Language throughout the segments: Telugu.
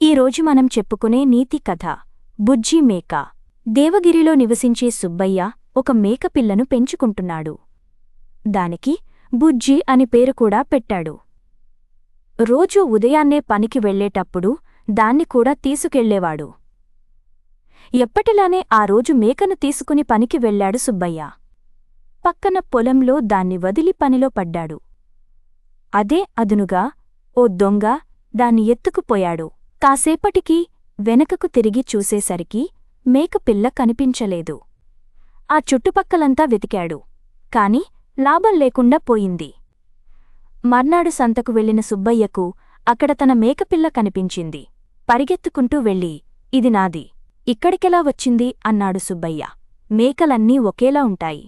ఈరోజు మనం చెప్పుకునే నీతి కథ బుజ్జి మేక. దేవగిరిలో నివసించే సుబ్బయ్య ఒక మేకపిల్లను పెంచుకుంటున్నాడు. దానికి బుజ్జి అని పేరు కూడా పెట్టాడు. రోజూ ఉదయాన్నే పనికి వెళ్లేటప్పుడు దాన్ని కూడా తీసుకెళ్లేవాడు. ఎప్పటిలానే ఆ రోజు మేకను తీసుకుని పనికి వెళ్లాడు సుబ్బయ్య. పక్కన పొలంలో దాన్ని వదిలి పనిలో పడ్డాడు. అదే అదునుగా ఓ దొంగ దాన్ని ఎత్తుకుపోయాడు. కాసేపటికి వెనకకు తిరిగి చూసేసరికి మేకపిల్ల కనిపించలేదు. ఆ చుట్టుపక్కలంతా వెతికాడు, కాని లాభం లేకుండా పోయింది. మర్నాడు సంతకు వెళ్లిన సుబ్బయ్యకు అక్కడ తన మేకపిల్ల కనిపించింది. పరిగెత్తుకుంటూ వెళ్ళి, ఇది నాది, ఇక్కడికెలా వచ్చింది అన్నాడు సుబ్బయ్య. మేకలన్నీ ఒకేలా ఉంటాయి.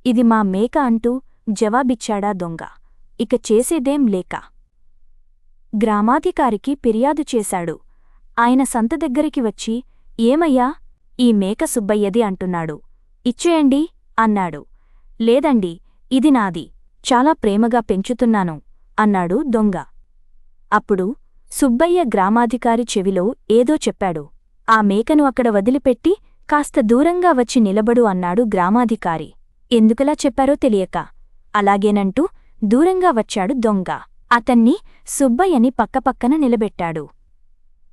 ఇది మా మేక అంటూ జవాబిచ్చాడా దొంగ. ఇక చేసేదేం లేక గ్రామాధికారికి ఫిర్యాదు చేశాడు. ఆయన సంత దగ్గరికి వచ్చి, ఏమయ్యా, ఈ మేక సుబ్బయ్యది అంటున్నాడు, ఇచ్చేయండి అన్నాడు. లేదండి, ఇది నాది, చాలా ప్రేమగా పెంచుతున్నాను అన్నాడు దొంగ. అప్పుడు సుబ్బయ్య గ్రామాధికారి చెవిలో ఏదో చెప్పాడు. ఆ మేకను అక్కడ వదిలిపెట్టి కాస్త దూరంగా వచ్చి నిలబడు అన్నాడు గ్రామాధికారి. ఎందుకలా చెప్పారో తెలియక అలాగేనంటూ దూరంగా వచ్చాడు దొంగ. అతన్ని సుబ్బయ్యని పక్కపక్కన నిలబెట్టాడు.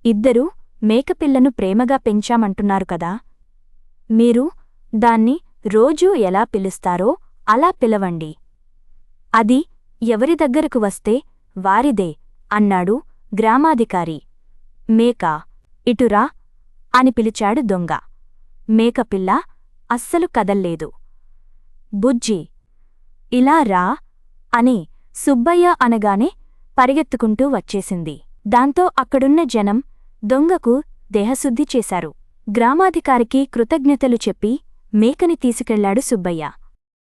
ఇద్దరూ మేకపిల్లను ప్రేమగా పెంచామంటున్నారు కదా, మీరు దాన్ని రోజూ ఎలా పిలుస్తారో అలా పిలవండి. అది ఎవరి దగ్గరకు వస్తే వారిదే అన్నాడు గ్రామాధికారి. మేక, ఇటురా అని పిలిచాడు దొంగ. మేకపిల్ల అస్సలు కదల్లేదు. బుజ్జి, ఇలా రా అని సుబ్బయ్య అనగానే పరిగెత్తుకుంటూ వచ్చేసింది. దాంతో అక్కడున్న జనం దొంగకు దేహశుద్ధి చేశారు. గ్రామాధికారికి కృతజ్ఞతలు చెప్పి మేకని తీసుకెళ్లాడు సుబ్బయ్య.